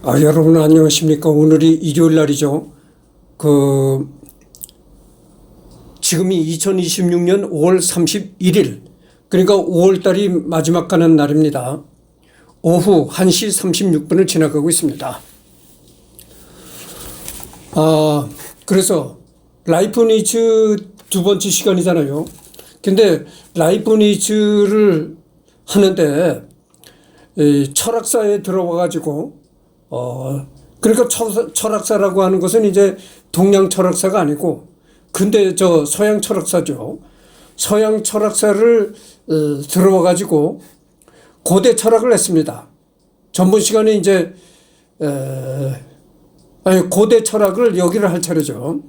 여러분 안녕하십니까. 오늘이 일요일 날이죠. 지금이 2026년 5월 31일, 그러니까 5월 달이 마지막 가는 날입니다. 오후 1시 36분을 지나가고 있습니다. 그래서 라이프 니즈 두 번째 시간이잖아요. 근데 라이프 니즈를 하는데 철학사에 들어와 가지고 그러니까 철학사라고 하는 것은 이제 동양 철학사가 아니고 근데 서양 철학사죠. 서양 철학사를 들어와 가지고 고대 철학을 했습니다. 전번 시간에 이제 고대 철학을 여기를 할 차례죠.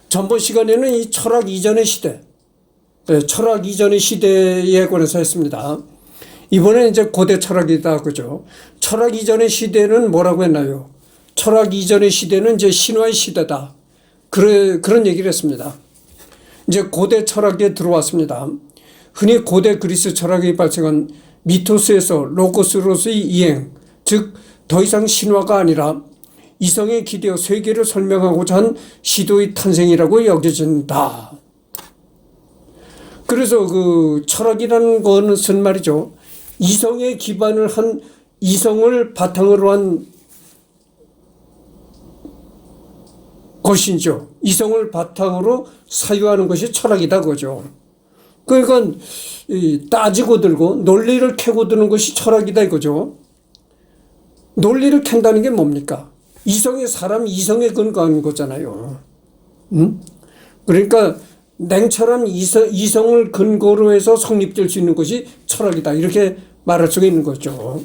전번 시간에는 이 철학 이전의 시대, 철학 이전의 시대에 관해서 했습니다. 이번에 이제 고대 철학이다, 그죠? 철학 이전의 시대는 뭐라고 했나요? 철학 이전의 시대는 이제 신화의 시대다. 그런 얘기를 했습니다. 이제 고대 철학에 들어왔습니다. 흔히 고대 그리스 철학이 발생한 미토스에서 로고스로서의 이행, 즉 더 이상 신화가 아니라 이성에 기대어 세계를 설명하고자 한 시도의 탄생이라고 여겨진다. 그래서 철학이라는 것은 말이죠. 이성에 기반을 한, 이성을 바탕으로 한 것이죠. 이성을 바탕으로 사유하는 것이 철학이다, 그죠. 그러니까 따지고 들고 논리를 캐고 드는 것이 철학이다, 이거죠. 논리를 캔다는 게 뭡니까? 사람이 이성에 근거하는 거잖아요. 그러니까 냉철한 이성을 근거로 해서 성립될 수 있는 것이 철학이다, 이렇게 말할 수가 있는 거죠.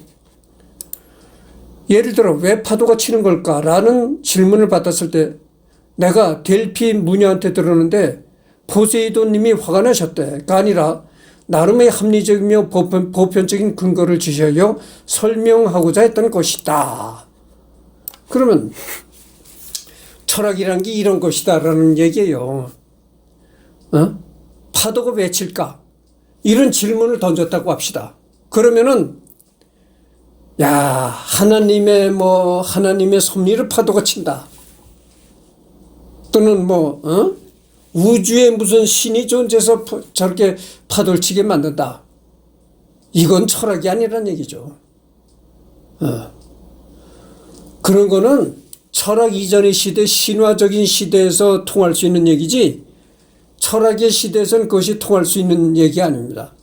예를 들어 왜 파도가 치는 걸까라는 질문을 받았을 때 내가 델피 무녀한테 들었는데 포세이돈님이 화가 나셨대가 아니라 나름의 합리적이며 보편적인 근거를 제시하여 설명하고자 했던 것이다. 그러면 철학이란 게 이런 것이다라는 얘기예요. 파도가 왜 칠까? 이런 질문을 던졌다고 합시다. 그러면은 하나님의 섭리를 파도가 친다. 또는 우주에 무슨 신이 존재해서 저렇게 파도를 치게 만든다. 이건 철학이 아니란 얘기죠. 그런 거는 철학 이전의 시대, 신화적인 시대에서 통할 수 있는 얘기지 철학의 시대에서는 그것이 통할 수 있는 얘기 아닙니다.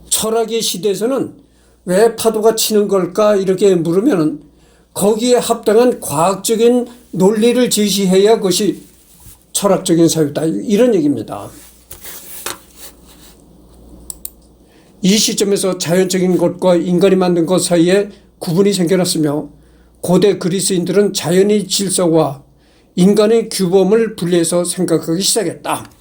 철학의 시대에서는 왜 파도가 치는 걸까 이렇게 물으면 거기에 합당한 과학적인 논리를 제시해야 그것이 철학적인 사유다, 이런 얘기입니다. 이 시점에서 자연적인 것과 인간이 만든 것 사이에 구분이 생겨났으며 고대 그리스인들은 자연의 질서와 인간의 규범을 분리해서 생각하기 시작했다.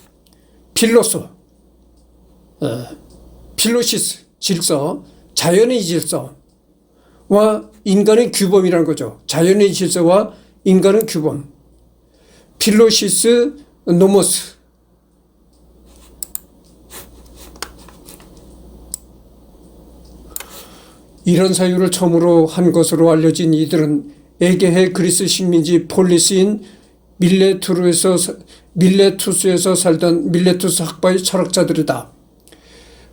필로시스, 질서, 자연의 질서와 인간의 규범이라는 거죠. 자연의 질서와 인간의 규범. 필로시스, 노모스. 이런 사유를 처음으로 한 것으로 알려진 이들은 에게해 그리스 식민지 폴리스인 밀레투스에서 살던 밀레투스 학파의 철학자들이다.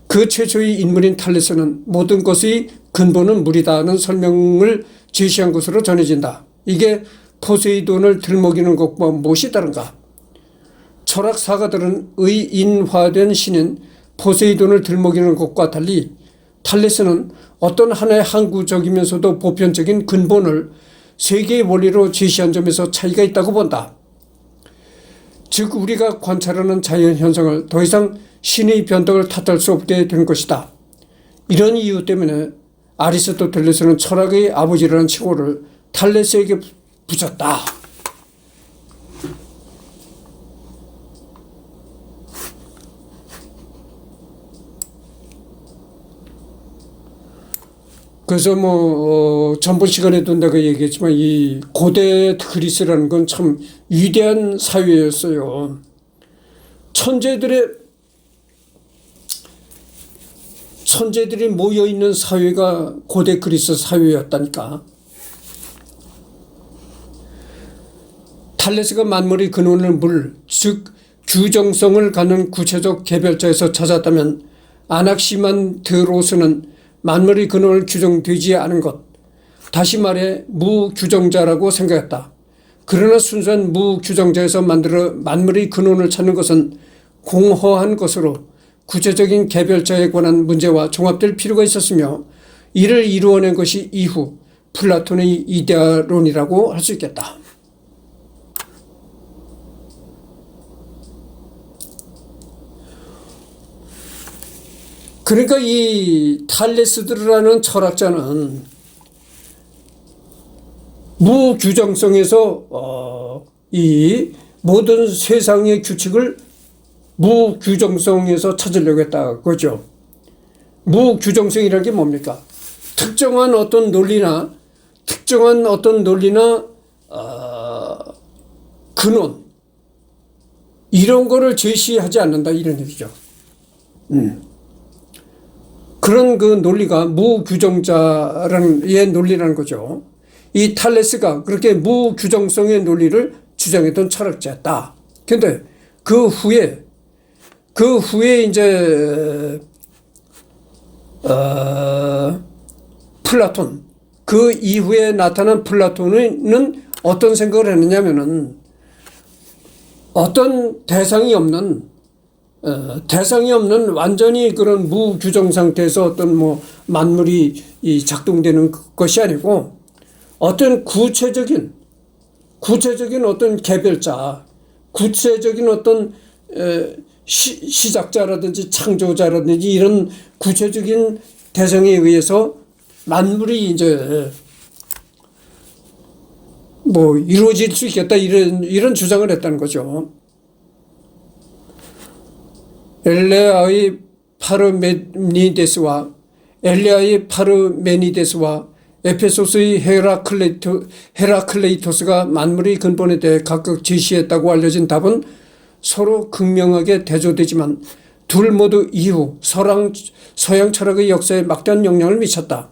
그 최초의 인물인 탈레스는 모든 것의 근본은 물이다는 설명을 제시한 것으로 전해진다. 이게 포세이돈을 들먹이는 것과 무엇이 다른가? 철학 사가들은 의인화된 신인 포세이돈을 들먹이는 것과 달리 탈레스는 어떤 하나의 항구적이면서도 보편적인 근본을 세계의 원리로 제시한 점에서 차이가 있다고 본다. 즉 우리가 관찰하는 자연현상을 더 이상 신의 변덕을 탓할 수 없게 된 것이다. 이런 이유 때문에 아리스토텔레스는 철학의 아버지라는 칭호를 탈레스에게 붙였다. 그래서 전번 시간에도 내가 얘기했지만 이 고대 그리스라는 건 참 위대한 사회였어요. 천재들이 모여있는 사회가 고대 그리스 사회였다니까. 탈레스가 만물의 근원을 즉 규정성을 갖는 구체적 개별자에서 찾았다면 아낙시만드로스는 만물의 근원을 규정되지 않은 것, 다시 말해 무규정자라고 생각했다. 그러나 순수한 무규정자에서 만물의 근원을 찾는 것은 공허한 것으로 구체적인 개별자에 관한 문제와 종합될 필요가 있었으며 이를 이루어낸 것이 이후 플라톤의 이데아론이라고 할 수 있겠다. 그러니까 이 탈레스드라는 철학자는 무규정성에서 이 모든 세상의 규칙을 무규정성에서 찾으려고 했다 그거죠. 무규정성이라는 게 뭡니까? 특정한 어떤 논리나 근원 이런 거를 제시하지 않는다 이런 얘기죠. 그런 그 논리가 무규정자라는 논리라는 거죠. 이 탈레스가 그렇게 무규정성의 논리를 주장했던 철학자였다. 근데 그 후에 이제 플라톤, 그 이후에 나타난 플라톤은 어떤 생각을 했느냐면은 어떤 대상이 없는 완전히 그런 무규정 상태에서 어떤 만물이 작동되는 것이 아니고 어떤 구체적인 어떤 개별자, 구체적인 어떤 시작자라든지 창조자라든지 이런 구체적인 대상에 의해서 만물이 이제 이루어질 수 있겠다 이런 주장을 했다는 거죠. 엘레아의 파르메니데스와 에페소스의 헤라클레이토스가 만물의 근본에 대해 각각 제시했다고 알려진 답은 서로 극명하게 대조되지만 둘 모두 이후 서양 철학의 역사에 막대한 영향을 미쳤다.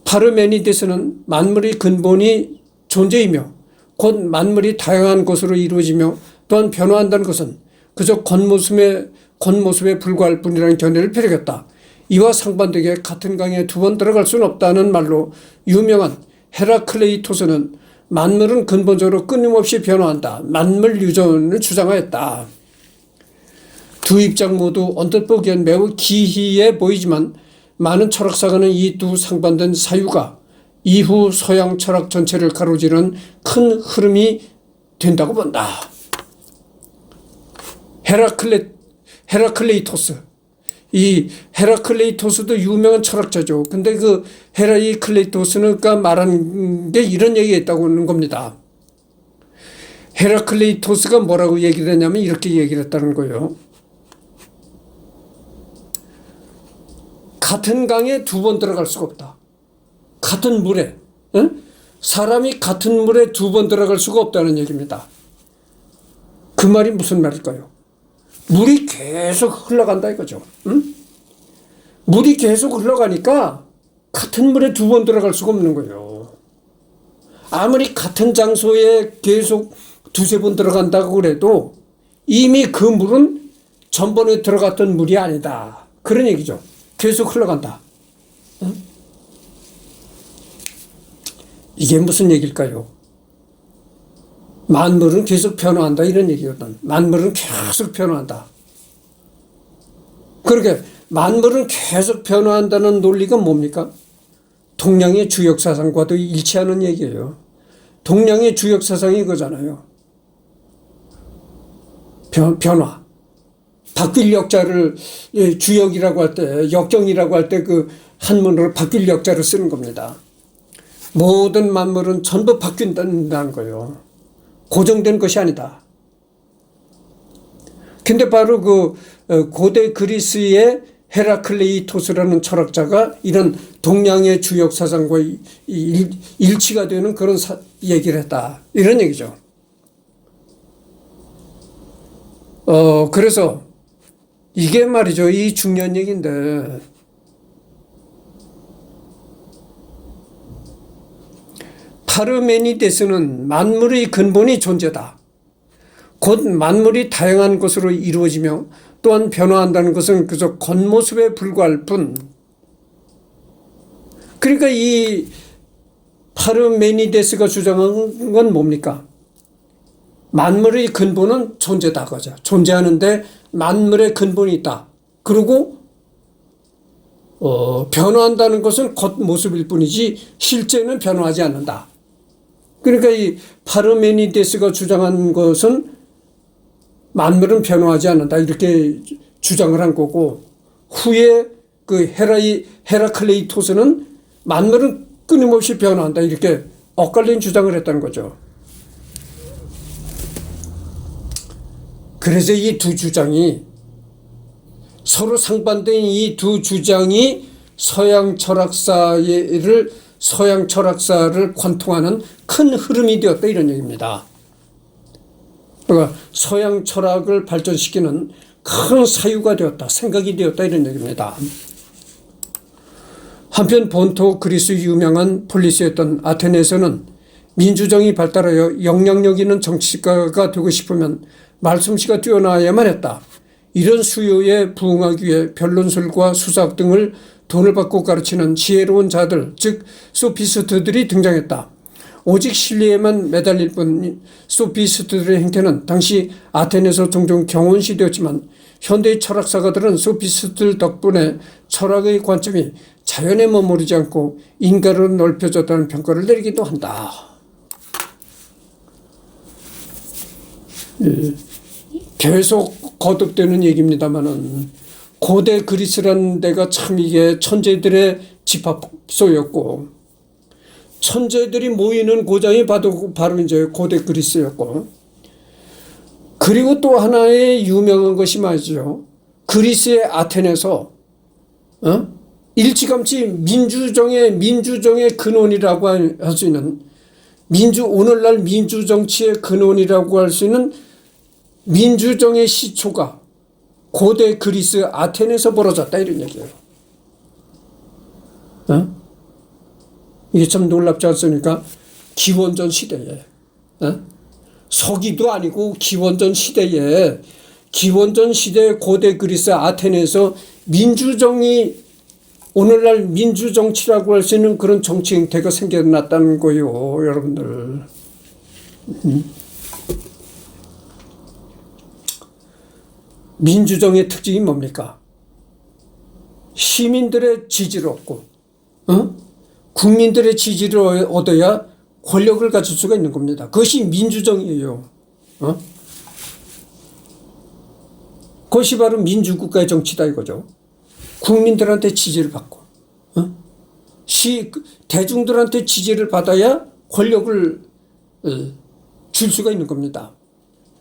파르메니데스는 만물의 근본이 존재이며 곧 만물이 다양한 것으로 이루어지며 또한 변화한다는 것은 그저 겉모습에 불과할 뿐이라는 견해를 펴려겠다. 이와 상반되게 같은 강에 두 번 들어갈 수는 없다는 말로 유명한 헤라클레이토스는 만물은 근본적으로 끊임없이 변화한다. 만물 유전을 주장하였다. 두 입장 모두 언뜻 보기엔 매우 기이해 보이지만 많은 철학사가는 이 두 상반된 사유가 이후 서양 철학 전체를 가로지르는 큰 흐름이 된다고 본다. 헤라클레이토스. 이 헤라클레이토스도 유명한 철학자죠. 근데 그 헤라클레이토스는 말한 게 이런 얘기가 있다고 하는 겁니다. 헤라클레이토스가 뭐라고 얘기를 했냐면 이렇게 얘기를 했다는 거예요. 같은 강에 두 번 들어갈 수가 없다. 같은 물에. 사람이 같은 물에 두 번 들어갈 수가 없다는 얘기입니다. 그 말이 무슨 말일까요? 물이 계속 흘러간다 이거죠. 물이 계속 흘러가니까 같은 물에 두 번 들어갈 수가 없는 거예요. 아무리 같은 장소에 계속 두세 번 들어간다고 그래도 이미 그 물은 전번에 들어갔던 물이 아니다. 그런 얘기죠. 계속 흘러간다. 이게 무슨 얘기일까요? 만물은 계속 변화한다 이런 얘기거든. 만물은 계속 변화한다. 그렇게 만물은 계속 변화한다는 논리가 뭡니까? 동양의 주역사상과도 일치하는 얘기예요. 동양의 주역사상이 그거잖아요. 변화. 바뀔 역자를 주역이라고 할 때, 역경이라고 할 때 그 한문으로 바뀔 역자를 쓰는 겁니다. 모든 만물은 전부 바뀐다는 거예요. 고정된 것이 아니다. 근데 바로 그 고대 그리스의 헤라클레이토스라는 철학자가 이런 동양의 주역 사상과 일치가 되는 그런 얘기를 했다. 이런 얘기죠. 그래서 이게 말이죠. 이 중요한 얘기인데 파르메니데스는 만물의 근본이 존재다. 곧 만물이 다양한 것으로 이루어지며 또한 변화한다는 것은 그저 겉모습에 불과할 뿐. 그러니까 이 파르메니데스가 주장한 건 뭡니까? 만물의 근본은 존재다 그죠. 존재하는데 만물의 근본이 있다. 그리고 변화한다는 것은 겉모습일 뿐이지 실제는 변화하지 않는다. 그러니까 이 파르메니데스가 주장한 것은 만물은 변화하지 않는다 이렇게 주장을 한 거고, 후에 그 헤라클레이토스는 만물은 끊임없이 변화한다 이렇게 엇갈린 주장을 했다는 거죠. 그래서 이 두 주장이 서로 상반된 이 두 주장이 서양 철학사를 관통하는 큰 흐름이 되었다 이런 얘기입니다. 그러니까 서양 철학을 발전시키는 큰 사유가 되었다, 생각이 되었다 이런 얘기입니다. 한편 본토 그리스 유명한 폴리스였던 아테네에서는 민주정이 발달하여 영향력 있는 정치가가 되고 싶으면 말솜씨가 뛰어나야만 했다. 이런 수요에 부응하기 위해 변론술과 수사학 등을 돈을 받고 가르치는 지혜로운 자들, 즉 소피스트들이 등장했다. 오직 진리에만 매달릴 뿐 소피스트들의 행태는 당시 아테네에서 종종 경원시되었지만 현대의 철학사가들은 소피스트들 덕분에 철학의 관점이 자연에 머무르지 않고 인간으로 넓혀졌다는 평가를 내리기도 한다. 계속 거듭되는 얘기입니다만은 고대 그리스라는 데가 참 이게 천재들의 집합소였고, 천재들이 모이는 고장이 바로 이제 고대 그리스였고, 그리고 또 하나의 유명한 것이 말이죠. 그리스의 아테네에서 일찌감치 민주정의 근원이라고 할 수 있는 오늘날 민주정치의 근원이라고 할 수 있는 민주정의 시초가 고대 그리스 아테네에서 벌어졌다 이런 얘기예요. 이게 참 놀랍지 않습니까? 기원전 시대에 서기도 아니고 기원전 시대에 고대 그리스 아테네에서 민주정이 오늘날 민주정치라고 할 수 있는 그런 정치 행태가 생겨났다는 거예요, 여러분들. 민주정의 특징이 뭡니까? 시민들의 지지를 얻고, 국민들의 지지를 얻어야 권력을 가질 수가 있는 겁니다. 그것이 민주정이에요. 그것이 바로 민주국가의 정치다 이거죠. 국민들한테 지지를 받고, 대중들한테 지지를 받아야 권력을 줄 수가 있는 겁니다.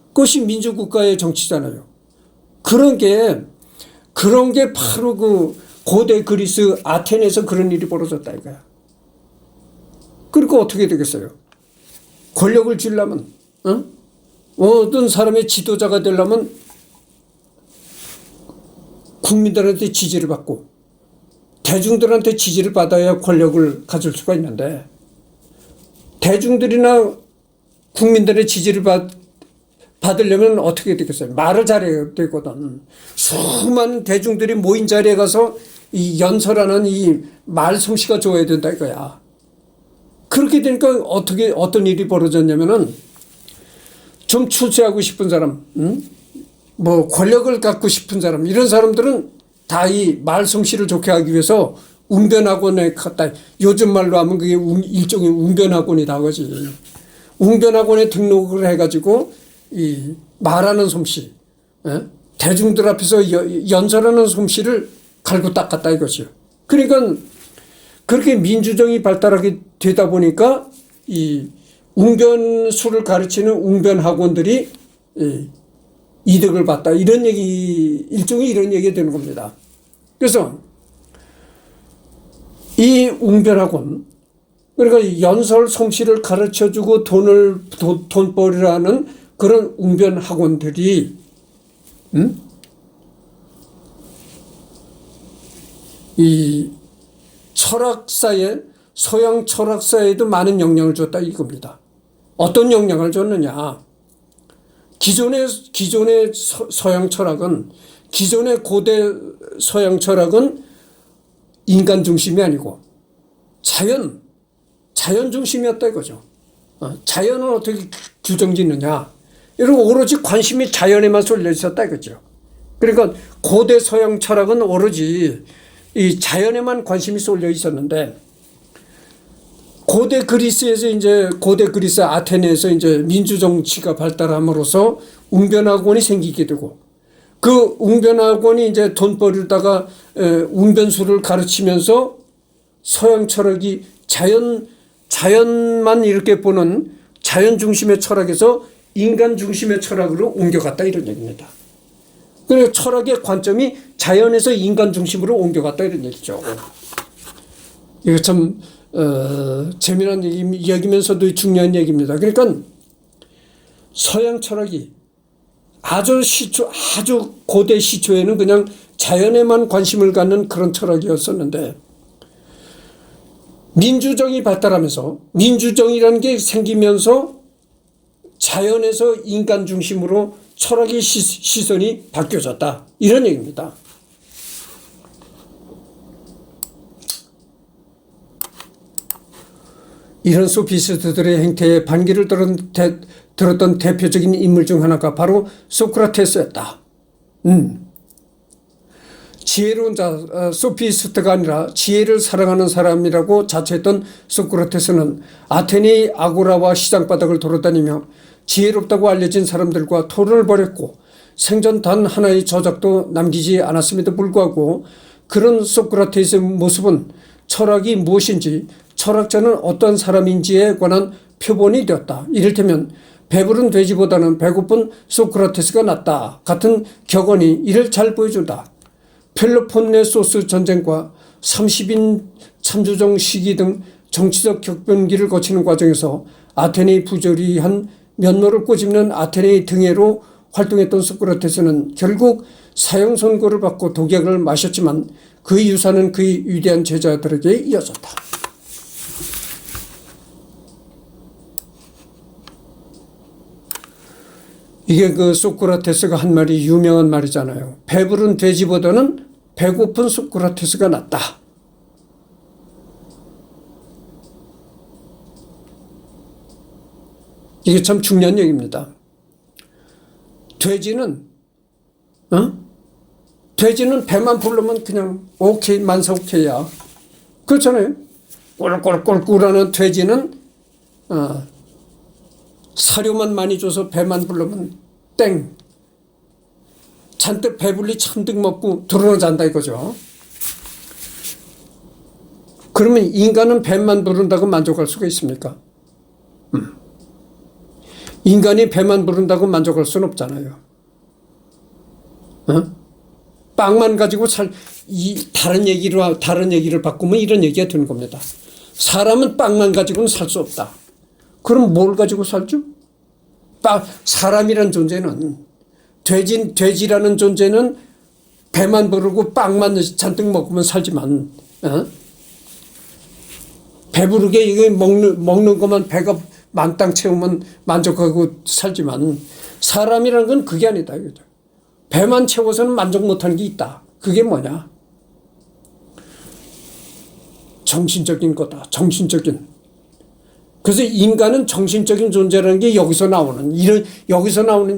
그것이 민주국가의 정치잖아요. 그런 게 바로 그 고대 그리스 아테네에서 그런 일이 벌어졌다 이거야. 그러니까 어떻게 되겠어요? 권력을 주려면, 어떤 사람의 지도자가 되려면 국민들한테 지지를 받고 대중들한테 지지를 받아야 권력을 가질 수가 있는데, 대중들이나 국민들의 지지를 받으려면 어떻게 되겠어요? 말을 잘해야 되거든. 수많은 대중들이 모인 자리에 가서 이 연설하는 이 말솜씨가 좋아야 된다 이거야. 그렇게 되니까 어떤 일이 벌어졌냐면은, 좀 출세하고 싶은 사람, 뭐 권력을 갖고 싶은 사람, 이런 사람들은 다 이 말솜씨를 좋게 하기 위해서 웅변학원에 갔다. 요즘 말로 하면 그게 일종의 웅변학원이다 그지. 웅변학원에 등록을 해가지고 이 말하는 솜씨, 대중들 앞에서 연설하는 솜씨를 갈고 닦았다 이거죠. 그러니까 그렇게 민주정이 발달하게 되다 보니까 이 웅변술을 가르치는 웅변학원들이 이득을 봤다. 이런 얘기, 일종의 이런 얘기가 되는 겁니다. 그래서 이 웅변학원, 그러니까 연설 솜씨를 가르쳐주고 돈벌이를 하는 그런 웅변학원들이, 이 철학사의 서양 철학사에도 많은 영향을 줬다 이겁니다. 어떤 영향을 줬느냐. 기존의 서양 철학은, 기존의 고대 서양 철학은 인간 중심이 아니고 자연 중심이었다 이거죠. 자연은 어떻게 규정짓느냐. 이런 오로지 관심이 자연에만 쏠려 있었다 이거죠. 그러니까 고대 서양 철학은 오로지 이 자연에만 관심이 쏠려 있었는데, 고대 그리스 아테네에서 이제 민주정치가 발달함으로써 웅변학원이 생기게 되고, 그 웅변학원이 이제 돈 벌다가 웅변술을 가르치면서 서양 철학이 자연만 이렇게 보는 자연 중심의 철학에서 인간 중심의 철학으로 옮겨갔다 이런 얘기입니다. 그래서 철학의 관점이 자연에서 인간 중심으로 옮겨갔다 이런 얘기죠. 이거 참 재미난 이야기면서도 중요한 얘기입니다. 그러니까 서양 철학이 아주 고대 시초에는 그냥 자연에만 관심을 갖는 그런 철학이었었는데, 민주정이 발달하면서, 민주정이라는 게 생기면서 자연에서 인간 중심으로 철학의 시선이 바뀌어졌다 이런 얘기입니다. 이런 소피스트들의 행태에 반기를 들었던 대표적인 인물 중 하나가 바로 소크라테스였다. 지혜로운 자, 소피스트가 아니라 지혜를 사랑하는 사람이라고 자처했던 소크라테스는 아테네 아고라와 시장바닥을 돌아다니며 지혜롭다고 알려진 사람들과 토론을 벌였고, 생전 단 하나의 저작도 남기지 않았음에도 불구하고 그런 소크라테스의 모습은 철학이 무엇인지, 철학자는 어떤 사람인지에 관한 표본이 되었다. 이를테면 배부른 돼지보다는 배고픈 소크라테스가 낫다 같은 격언이 이를 잘 보여준다. 펠로폰네소스 전쟁과 30인 참조정 시기 등 정치적 격변기를 거치는 과정에서 아테네의 부조리한 면모를 꼬집는 아테네의 등해로 활동했던 소크라테스는 결국 사형 선고를 받고 독약을 마셨지만 그의 유산은 그의 위대한 제자들에게 이어졌다. 이게 그 소크라테스가 한 말이 유명한 말이잖아요. 배부른 돼지보다는 배고픈 소크라테스가 낫다. 이게 참 중요한 얘기입니다. 돼지는 배만 부르면 그냥 오케이, 만사 오케이야. 그렇잖아요. 꿀꿀꿀꿀하는 돼지는 사료만 많이 줘서 배만 부르면 땡. 잔뜩 배불리 잔뜩 먹고 드러나 잔다 이거죠. 그러면 인간은 배만 부른다고 만족할 수가 있습니까? 인간이 배만 부른다고 만족할 수는 없잖아요. 빵만 가지고 다른 얘기를 바꾸면 이런 얘기가 되는 겁니다. 사람은 빵만 가지고는 살 수 없다. 그럼 뭘 가지고 살죠? 사람이란 존재는, 돼지라는 존재는 배만 부르고 빵만 잔뜩 먹으면 살지만, 배부르게 이거 먹는 것만 배가 만땅 채우면 만족하고 살지만, 사람이라는 건 그게 아니다. 배만 채워서는 만족 못하는 게 있다. 그게 뭐냐? 정신적인 거다. 정신적인. 그래서 인간은 정신적인 존재라는 게 여기서 나오는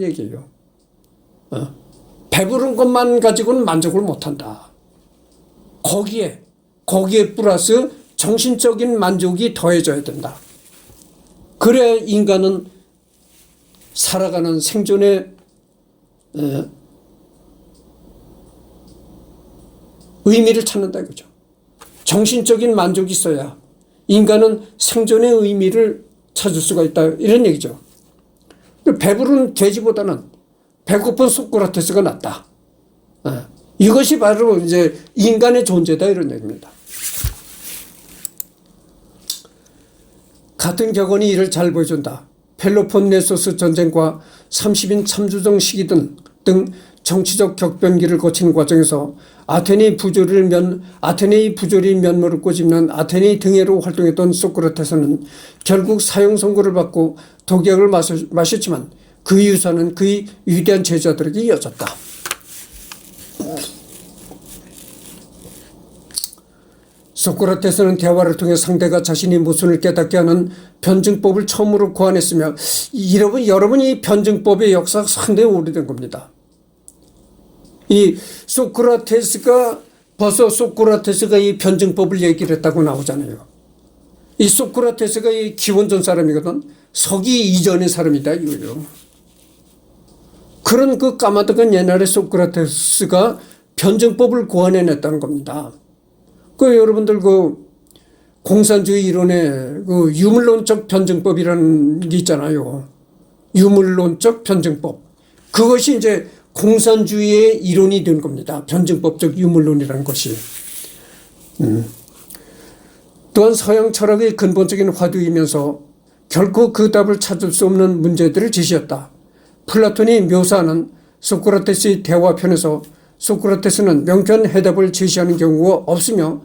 얘기예요. 배부른 것만 가지고는 만족을 못한다. 거기에 플러스 정신적인 만족이 더해져야 된다. 그래야 인간은 살아가는 생존의 의미를 찾는다 이거죠. 정신적인 만족이 있어야 인간은 생존의 의미를 찾을 수가 있다 이런 얘기죠. 배부른 돼지보다는 배고픈 소크라테스가 낫다. 이것이 바로 이제 인간의 존재다 이런 얘기입니다. 같은 격언이 이를 잘 보여준다. 펠로폰네소스 전쟁과 30인 참조정 시기 등 정치적 격변기를 거친 과정에서 아테네 부조리 면모를 꼬집는 아테네 등해로 활동했던 소크라테스는 결국 사형 선고를 받고 독약을 마셨지만 그 유산은 그의 위대한 제자들에게 이어졌다. 소크라테스는 대화를 통해 상대가 자신의 모순을 깨닫게 하는 변증법을 처음으로 고안했으며 여러분 이 변증법의 역사가 상당히 오래된 겁니다. 이 벌써 소크라테스가 이 변증법을 얘기를 했다고 나오잖아요. 이 소크라테스가 이 기원전 사람이거든. 서기 이전의 사람이다 이거요. 그런 그 까마득한 옛날에 소크라테스가 변증법을 고안해냈다는 겁니다. 여러분들 공산주의 이론의 유물론적 변증법이라는 게 있잖아요. 유물론적 변증법. 그것이 이제 공산주의의 이론이 된 겁니다. 변증법적 유물론이라는 것이. 또한 서양 철학의 근본적인 화두이면서 결코 그 답을 찾을 수 없는 문제들을 제시했다. 플라톤이 묘사하는 소크라테스의 대화편에서 소크라테스는 명쾌한 해답을 제시하는 경우가 없으며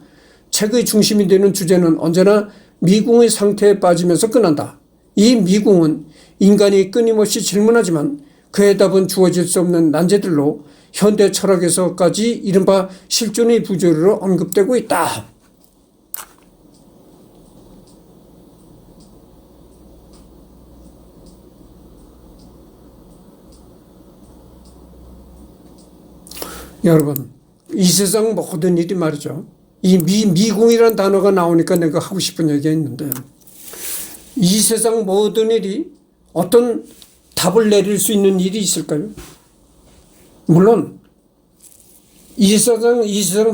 책의 중심이 되는 주제는 언제나 미궁의 상태에 빠지면서 끝난다. 이 미궁은 인간이 끊임없이 질문하지만 그 해답은 주어질 수 없는 난제들로 현대 철학에서까지 이른바 실존의 부조리로 언급되고 있다. 여러분, 이 세상 모든 일이 말이죠. 이 미궁이라는 단어가 나오니까 내가 하고 싶은 얘기가 있는데, 이 세상 모든 일이 어떤 답을 내릴 수 있는 일이 있을까요? 물론 이 세상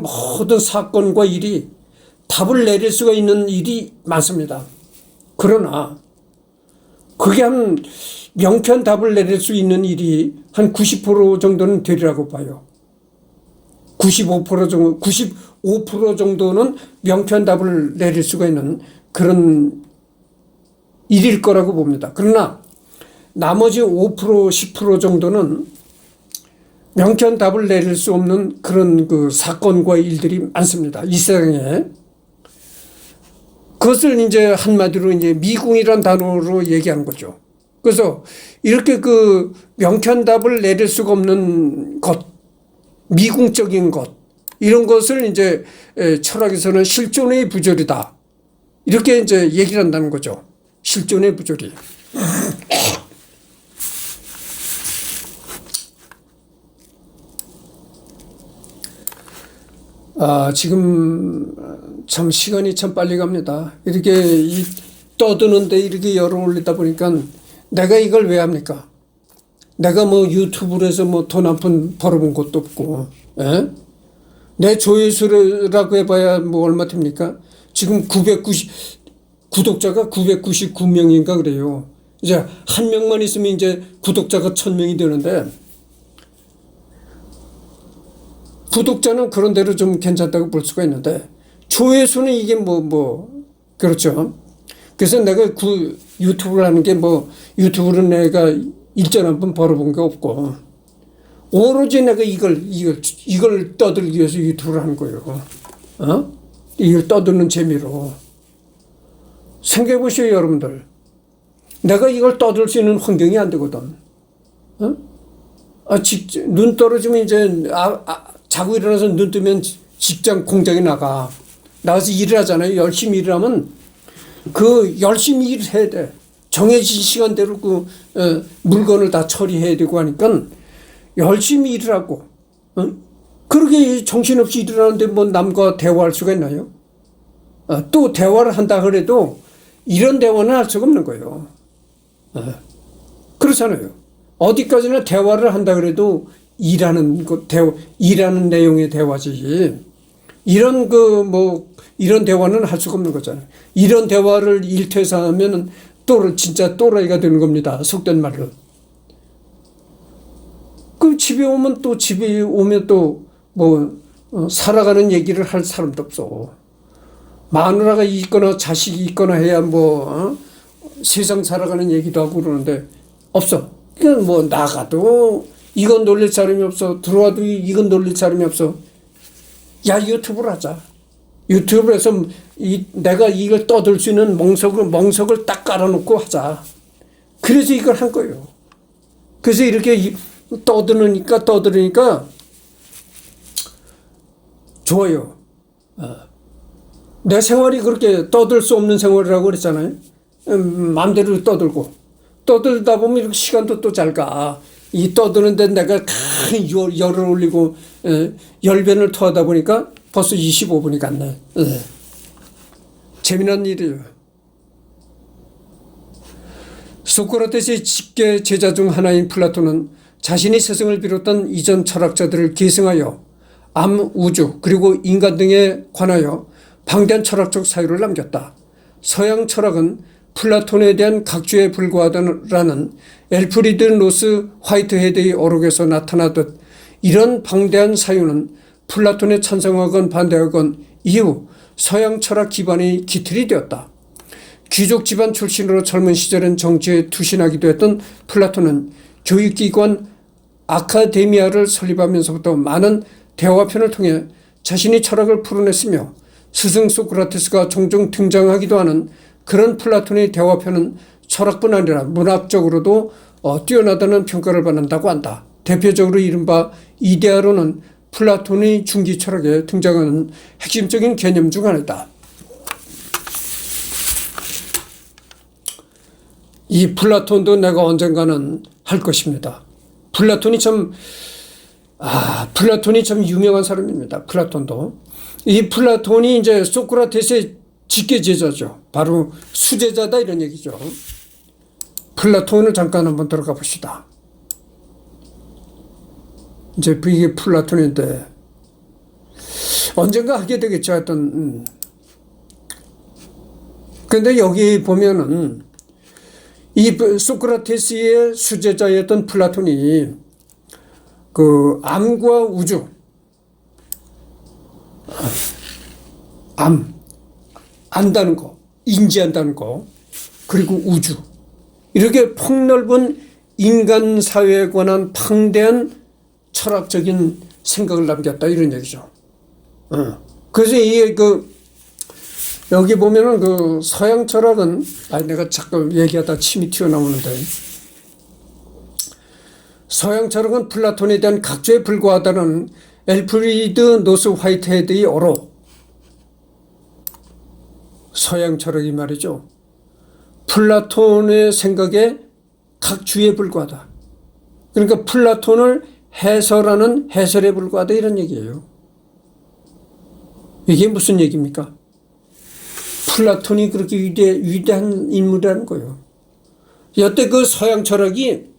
모든 사건과 일이 답을 내릴 수가 있는 일이 많습니다. 그러나 그게 한 명쾌한 답을 내릴 수 있는 일이 한 90% 정도는 되리라고 봐요. 95% 정도는 명쾌한 답을 내릴 수가 있는 그런 일일 거라고 봅니다. 그러나 나머지 5%, 10% 정도는 명쾌한 답을 내릴 수 없는 그런 사건과 일들이 많습니다. 이 세상에. 그것을 이제 한마디로 이제 미궁이란 단어로 얘기하는 거죠. 그래서 이렇게 명쾌한 답을 내릴 수가 없는 것, 미궁적인 것, 이런 것을 이제 철학에서는 실존의 부조리다. 이렇게 이제 얘기를 한다는 거죠. 실존의 부조리. 지금 참 시간이 참 빨리 갑니다. 이렇게 떠드는데 이렇게 열을 올리다 보니까 내가 이걸 왜 합니까? 내가 유튜브로 해서 돈 한 푼 벌어본 것도 없고, 에? 내 조회수라고 해봐야 얼마 됩니까? 지금 구독자가 999명인가 그래요. 이제 한 명만 있으면 이제 구독자가 1000명이 되는데, 구독자는 그런 대로 좀 괜찮다고 볼 수가 있는데, 조회수는 이게 그렇죠. 그래서 내가 유튜브를 하는 게 유튜브는 내가 일전 한번 벌어본 게 없고, 오로지 내가 이걸 떠들기 위해서 유튜브를 하는 거예요. 이걸 떠드는 재미로. 생각해보시오, 여러분들. 내가 이걸 떠들 수 있는 환경이 안 되거든. 눈 떨어지면 이제, 자고 일어나서 눈 뜨면 공장에 나가서 일을 하잖아요. 열심히 일을 하면 열심히 일을 해야 돼. 정해진 시간대로 물건을 다 처리해야 되고 하니까 열심히 일을 하고, 그렇게 정신없이 일을 하는데 남과 대화할 수가 있나요? 또 대화를 한다 그래도 이런 대화는 할 수가 없는 거예요. 그렇잖아요. 어디까지나 대화를 한다 그래도 일하는 내용의 대화지. 이런 대화는 할 수가 없는 거잖아요. 이런 대화를 일퇴사하면 진짜 또라이가 되는 겁니다. 속된 말로. 그럼 집에 오면 또 살아가는 얘기를 할 사람도 없어. 마누라가 있거나 자식이 있거나 해야 세상 살아가는 얘기도 하고 그러는데 없어. 그냥 나가도 이건 놀릴 사람이 없어. 들어와도 이건 놀릴 사람이 없어. 야, 유튜브를 하자. 유튜브를 해서 내가 이걸 떠들 수 있는 멍석을 딱 깔아놓고 하자. 그래서 이걸 한 거예요. 그래서 이렇게 떠들으니까 좋아요. 내 생활이 그렇게 떠들 수 없는 생활이라고 그랬잖아요. 마음대로 떠들다 보면 이렇게 시간도 또 잘 가. 이 떠드는데 내가 큰 열을 올리고 열변을 토하다 보니까 벌써 25분이 갔네. 재미난 일이에요. 소크라테스의 직계 제자 중 하나인 플라톤은 자신이 스승을 비롯한 이전 철학자들을 계승하여 암, 우주 그리고 인간 등에 관하여 방대한 철학적 사유를 남겼다. 서양 철학은 플라톤에 대한 각주에 불과하다라는 엘프리드 로스 화이트헤드의 어록에서 나타나듯 이런 방대한 사유는 플라톤에 찬성하건 반대하건 이후 서양 철학 기반의 기틀이 되었다. 귀족 집안 출신으로 젊은 시절엔 정치에 투신하기도 했던 플라톤은 교육기관 아카데미아를 설립하면서부터 많은 대화편을 통해 자신의 철학을 풀어냈으며 스승 소크라테스가 종종 등장하기도 하는 그런 플라톤의 대화편은 철학뿐 아니라 문학적으로도 뛰어나다는 평가를 받는다고 한다. 대표적으로 이른바 이데아로는 플라톤의 중기 철학에 등장하는 핵심적인 개념 중 하나이다. 이 플라톤도 내가 언젠가는 할 것입니다. 플라톤이 참 유명한 사람입니다. 플라톤도. 이 플라톤이 이제 소크라테스의 직계 제자죠. 바로 수제자다 이런 얘기죠. 플라톤을 잠깐 한번 들어가 봅시다. 이제 이게 플라톤인데 언젠가 하게 되겠죠. 하여튼 근데 여기 보면은 이 소크라테스의 수제자였던 플라톤이 그 암과 우주, 안다는 거, 인지한다는 거, 그리고 우주, 이렇게 폭넓은 인간 사회에 관한 방대한 철학적인 생각을 남겼다 이런 얘기죠. 그래서 이게 여기 보면은 서양 철학은 내가 자꾸 얘기하다 침이 튀어나오는데 서양 철학은 플라톤에 대한 각주에 불과하다는 엘프리드 노스 화이트헤드의 어록. 서양 철학이 말이죠. 플라톤의 생각에 각주에 불과하다. 그러니까 플라톤을 해설하는 해설에 불과하다 이런 얘기예요. 이게 무슨 얘기입니까? 플라톤이 그렇게 위대한 인물이라는 거예요. 여태 그 서양 철학이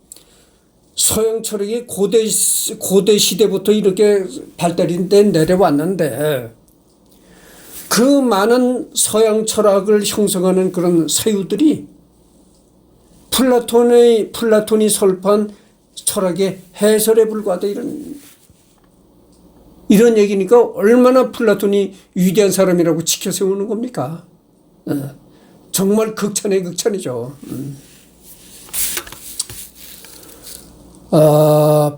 고대 시대부터 이렇게 발달이 돼 내려왔는데 그 많은 서양 철학을 형성하는 그런 사유들이 플라톤이 설파한 철학의 해설에 불과하다 이런 얘기니까 얼마나 플라톤이 위대한 사람이라고 지켜 세우는 겁니까? 정말 극찬의 극찬이죠.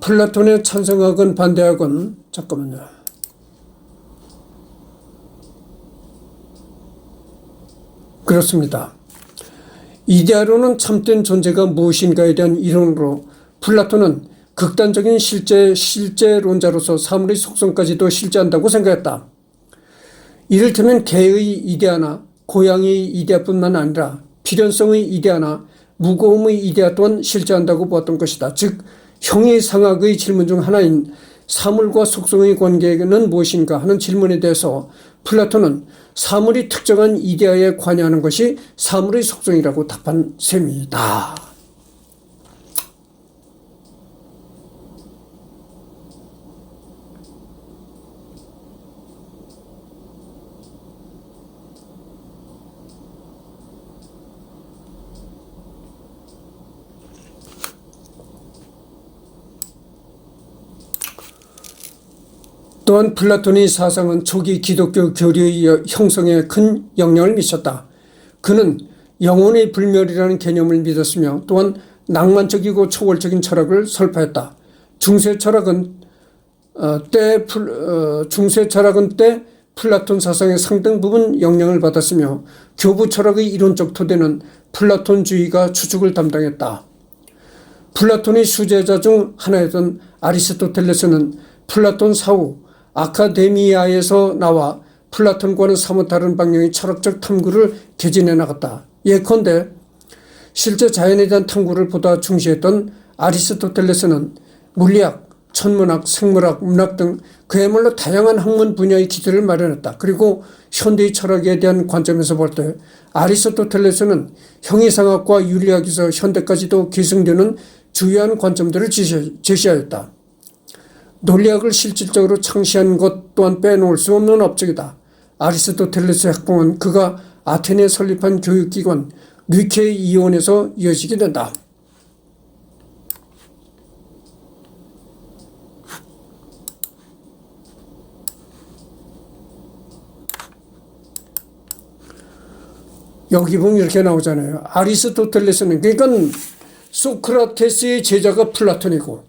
플라톤에 찬성하건 반대하건 잠깐만요. 그렇습니다. 이데아로는 참된 존재가 무엇인가에 대한 이론으로 플라톤은 극단적인 실제론자로서 사물의 속성까지도 실제한다고 생각했다. 이를테면 개의 이데아나 고양이의 이데아뿐만 아니라 필연성의 이데아나 무거움의 이데아 또한 실제한다고 보았던 것이다. 즉 형이상학의 질문 중 하나인 사물과 속성의 관계는 무엇인가 하는 질문에 대해서 플라톤은 사물이 특정한 이데아에 관여하는 것이 사물의 속성이라고 답한 셈이다. 또한 플라톤의 사상은 초기 기독교 교리의 형성에 큰 영향을 미쳤다. 그는 영혼의 불멸이라는 개념을 믿었으며 또한 낭만적이고 초월적인 철학을 설파했다. 중세 철학은 때 플라톤 사상의 상당 부분 영향을 받았으며 교부 철학의 이론적 토대는 플라톤주의가 추축을 담당했다. 플라톤의 수제자 중 하나였던 아리스토텔레스는 플라톤 사후 아카데미아에서 나와 플라톤과는 사뭇 다른 방향의 철학적 탐구를 개진해 나갔다. 예컨대 실제 자연에 대한 탐구를 보다 중시했던 아리스토텔레스는 물리학, 천문학, 생물학, 문학 등 그야말로 다양한 학문 분야의 기초를 마련했다. 그리고 현대의 철학에 대한 관점에서 볼 때 아리스토텔레스는 형이상학과 윤리학에서 현대까지도 계승되는 주요한 관점들을 제시하였다. 논리학을 실질적으로 창시한 것 또한 빼놓을 수 없는 업적이다. 아리스토텔레스의 학풍은 그가 아테네에 설립한 교육기관 뉴케이온에서 이어지게 된다. 여기 보면 이렇게 나오잖아요. 아리스토텔레스는 그러니까 소크라테스의 제자가 플라톤이고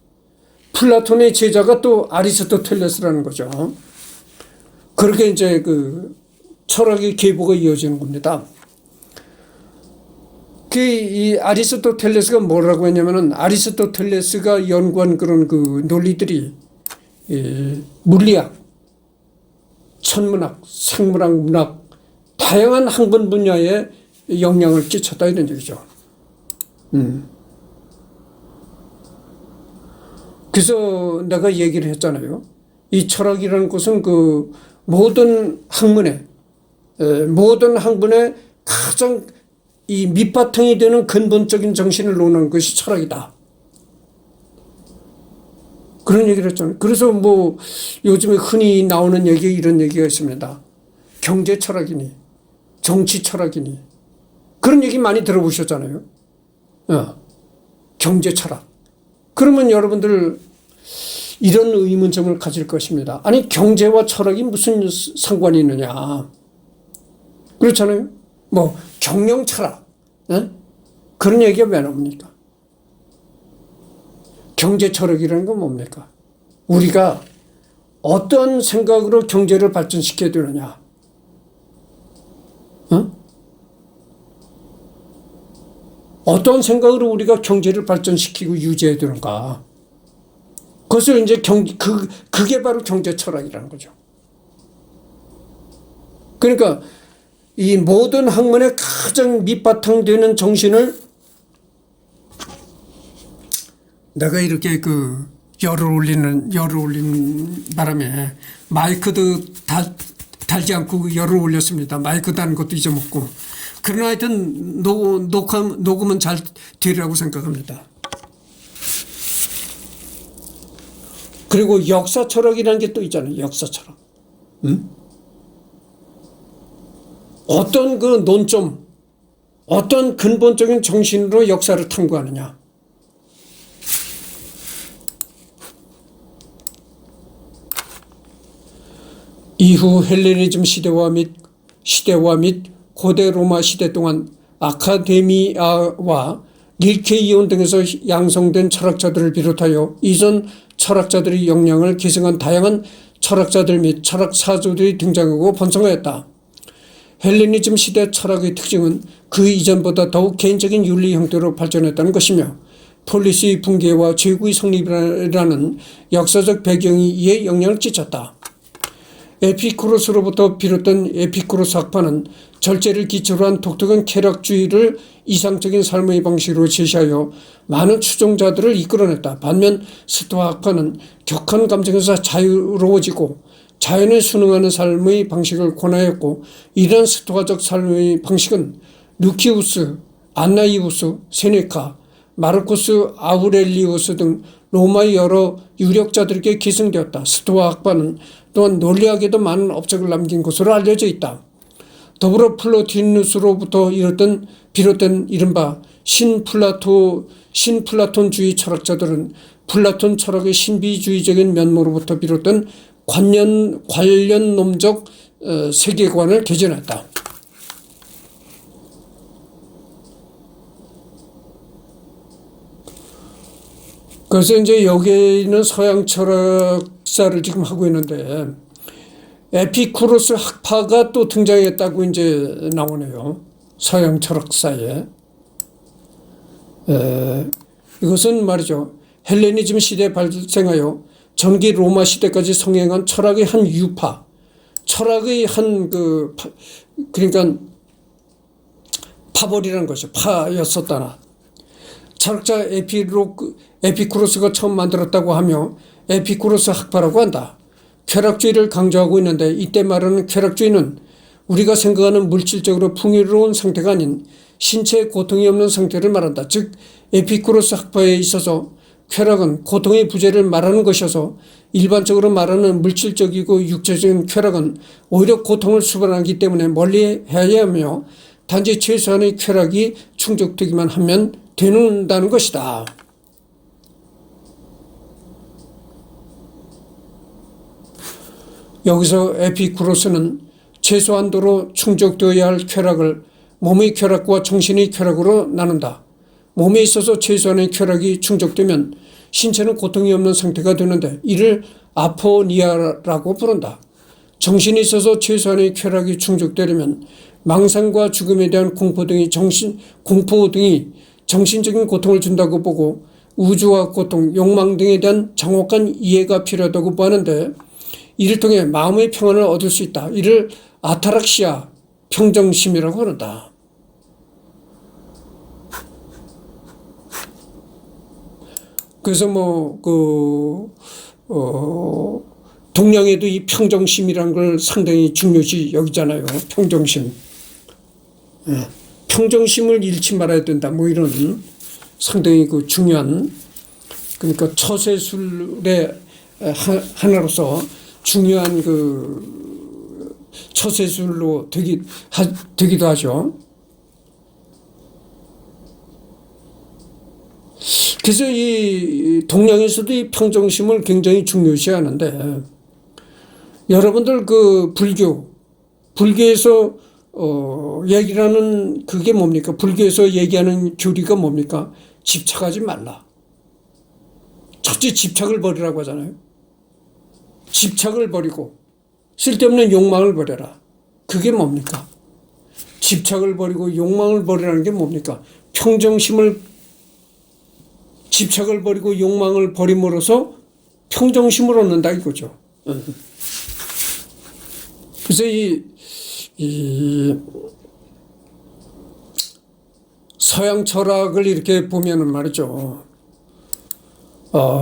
플라톤의 제자가 또 아리스토텔레스라는 거죠. 그렇게 이제 그 철학의 계보가 이어지는 겁니다. 이 아리스토텔레스가 뭐라고 했냐면은 아리스토텔레스가 연구한 그런 그 논리들이 물리학, 천문학, 생물학, 문학 다양한 학문 분야에 영향을 끼쳤다 이런 얘기죠. 그래서 내가 얘기를 했잖아요. 이 철학이라는 것은 그 모든 학문의 가장 이 밑바탕이 되는 근본적인 정신을 놓는 것이 철학이다. 그런 얘기를 했잖아요. 그래서 뭐 요즘에 흔히 나오는 얘기 이런 얘기가 있습니다. 경제 철학이니 정치 철학이니 그런 얘기 많이 들어보셨잖아요. 경제 철학. 그러면 여러분들 이런 의문점을 가질 것입니다. 아니 경제와 철학이 무슨 상관이 있느냐. 그렇잖아요. 뭐 경영 철학 그런 얘기가 왜 나옵니까? 경제 철학이라는 건 뭡니까? 우리가 어떤 생각으로 경제를 발전시켜야 되느냐. 어떤 생각으로 우리가 경제를 발전시키고 유지해야 되는가. 그것을 이제 그게 바로 경제 철학이라는 거죠. 그러니까 이 모든 학문의 가장 밑바탕 되는 정신을 내가 이렇게 그 열을 올리는 바람에 마이크도 달지 않고 열을 올렸습니다. 마이크 다는 것도 잊어먹고. 그러나 하여튼 녹음은 잘 되리라고 생각합니다. 그리고 역사 철학이라는 게 또 있잖아요. 역사 철학. 어떤 그 논점, 어떤 근본적인 정신으로 역사를 탐구하느냐. 이후 헬레니즘 시대와 및 고대 로마 시대 동안 아카데미아와 닐케이온 등에서 양성된 철학자들을 비롯하여 이전 철학자들의 영향을 계승한 다양한 철학자들 및 철학사조들이 등장하고 번성하였다. 헬레니즘 시대 철학의 특징은 그 이전보다 더욱 개인적인 윤리 형태로 발전했다는 것이며 폴리스의 붕괴와 제국의 성립이라는 역사적 배경이 이에 영향을 끼쳤다. 에피쿠로스로부터 비롯된 에피쿠로스 학파는 절제를 기초로 한 독특한 쾌락주의를 이상적인 삶의 방식으로 제시하여 많은 추종자들을 이끌어냈다. 반면 스토아 학파는 격한 감정에서 자유로워지고 자연에 순응하는 삶의 방식을 권하였고 이러한 스토아적 삶의 방식은 루키우스, 안나이우스, 세네카, 마르쿠스 아우렐리우스 등 로마의 여러 유력자들에게 계승되었다. 스토아 학파는 또한 논리학에도 많은 업적을 남긴 것으로 알려져 있다. 더불어 플로티누스로부터 비롯된 이른바 신플라톤주의 철학자들은 플라톤 철학의 신비주의적인 면모로부터 비롯된 관련론적 세계관을 개진했다. 그래서 이제 여기는 서양 철학사를 지금 하고 있는데 에피쿠로스 학파가 또 등장했다고 이제 나오네요. 서양 철학사에. 이것은 말이죠. 헬레니즘 시대에 발생하여 전기 로마 시대까지 성행한 철학의 한 유파, 철학의 한 그러니까 파벌이라는 것이죠. 파였었다나. 철학자 에피쿠로스가 처음 만들었다고 하며 에피쿠로스 학파라고 한다. 쾌락주의를 강조하고 있는데 이때 말하는 쾌락주의는 우리가 생각하는 물질적으로 풍요로운 상태가 아닌 신체에 고통이 없는 상태를 말한다. 즉 에피쿠로스 학파에 있어서 쾌락은 고통의 부재를 말하는 것이어서 일반적으로 말하는 물질적이고 육체적인 쾌락은 오히려 고통을 수반하기 때문에 멀리해야 하며 단지 최소한의 쾌락이 충족되기만 하면 되는다는 것이다. 여기서 에피쿠로스는 최소한도로 충족되어야 할 쾌락을 몸의 쾌락과 정신의 쾌락으로 나눈다. 몸에 있어서 최소한의 쾌락이 충족되면 신체는 고통이 없는 상태가 되는데 이를 아포니아라고 부른다. 정신에 있어서 최소한의 쾌락이 충족되려면 망상과 죽음에 대한 공포 등이 정신적인 고통을 준다고 보고 우주와 고통, 욕망 등에 대한 정확한 이해가 필요하다고 보았는데 이를 통해 마음의 평안을 얻을 수 있다. 이를 아타락시아, 평정심이라고 한다. 그래서 동양에도 이 평정심이라는 걸 상당히 중요시 여기잖아요. 평정심. 평정심을 잃지 말아야 된다. 이런 상당히 중요한, 그러니까 처세술의 하나로서 중요한 처세술로 되기도 하죠. 그래서 이 동양에서도 이 평정심을 굉장히 중요시 하는데 여러분들 불교에서 얘기를 하는 그게 뭡니까? 불교에서 얘기하는 교리가 뭡니까? 집착하지 말라. 첫째 집착을 버리라고 하잖아요. 집착을 버리고 쓸데없는 욕망을 버려라. 그게 뭡니까? 집착을 버리고 욕망을 버리라는 게 뭡니까? 집착을 버리고 욕망을 버림으로써 평정심을 얻는다 이거죠. 그래서 이 서양 철학을 이렇게 보면은 말이죠.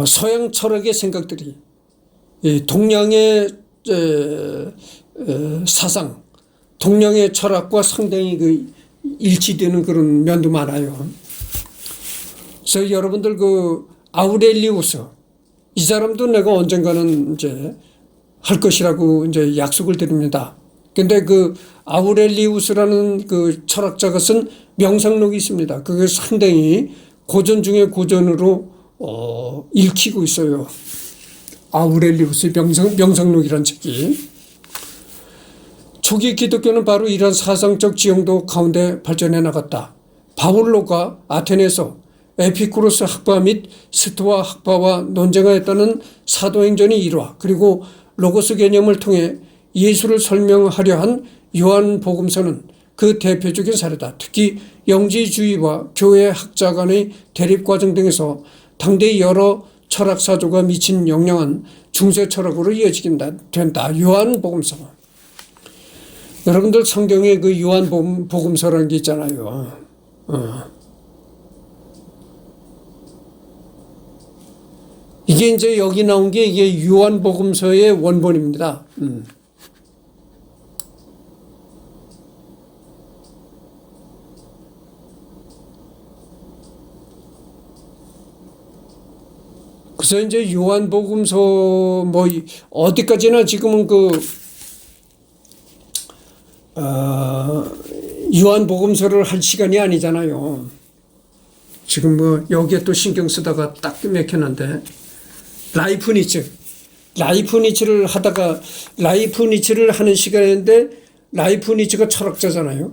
서양 철학의 생각들이 이 동양의 사상, 동양의 철학과 상당히 일치되는 그런 면도 많아요. 그래서 여러분들 아우렐리우스, 이 사람도 내가 언젠가는 이제 할 것이라고 이제 약속을 드립니다. 근데 아우렐리우스라는 철학자가 쓴 명상록이 있습니다. 그게 상당히 고전 중에 고전으로 읽히고 있어요. 아우렐리우스의 명상록이라는 책이. 초기 기독교는 바로 이런 사상적 지형도 가운데 발전해 나갔다. 바울로가 아테네에서 에피쿠로스 학파 및 스토아 학파와 논쟁하였다는 사도행전의 일화, 그리고 로고스 개념을 통해 예수를 설명하려 한 요한복음서는 그 대표적인 사례다. 특히 영지주의와 교회 학자 간의 대립 과정 등에서 당대의 여러 철학사조가 미친 영향은 중세 철학으로 이어지게 된다. 요한복음서. 여러분들 성경에 요한복음서라는 게 있잖아요. 이게 이제 여기 나온 게 이게 요한복음서의 원본입니다. 그래서 이제 요한복음서 어디까지나 지금은 요한복음서를 할 시간이 아니잖아요. 지금 여기에 또 신경 쓰다가 딱 맥혔는데 라이프니츠를 하다가 라이프니츠를 하는 시간인데 라이프니츠가 철학자잖아요.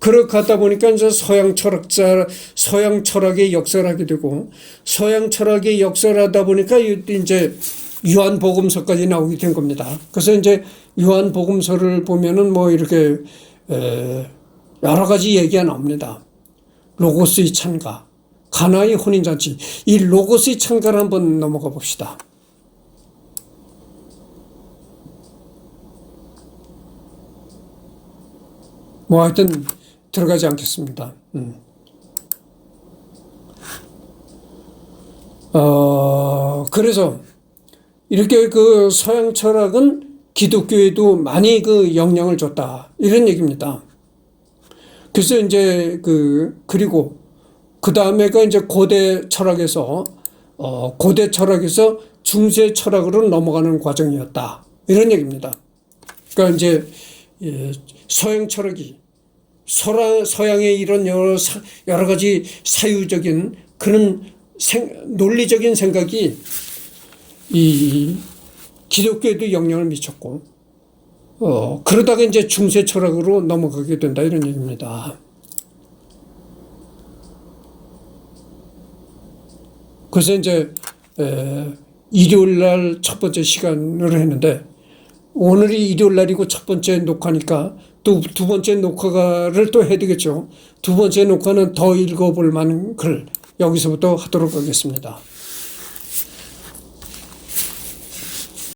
그렇게 하다 보니까 이제 서양 철학의 역사를 하게 되고, 서양 철학의 역사를 하다 보니까 이제 요한복음서까지 나오게 된 겁니다. 그래서 이제 요한복음서를 보면은 뭐 이렇게 여러 가지 얘기가 나옵니다. 로고스의 찬가, 가나의 혼인잔치. 이 로고스의 찬가를 한번 넘어가 봅시다. 뭐 하여튼 들어가지 않겠습니다. 그래서 이렇게 그 서양 철학은 기독교에도 많이 그 영향을 줬다, 이런 얘기입니다. 그래서 이제 그리고 그 다음에가 이제 고대 철학에서 중세 철학으로 넘어가는 과정이었다, 이런 얘기입니다. 그러니까 이제 서양 철학이 서양의 이런 여러 가지 사유적인 그런 논리적인 생각이 이 기독교에도 영향을 미쳤고, 그러다가 이제 중세 철학으로 넘어가게 된다, 이런 얘기입니다. 그래서 이제 일요일 날 첫 번째 시간으로 했는데, 오늘이 일요일 날이고 첫 번째 녹화니까 또 두 번째 녹화를 또 해야 되겠죠. 두 번째 녹화는 더 읽어볼 만한 글 여기서부터 하도록 하겠습니다.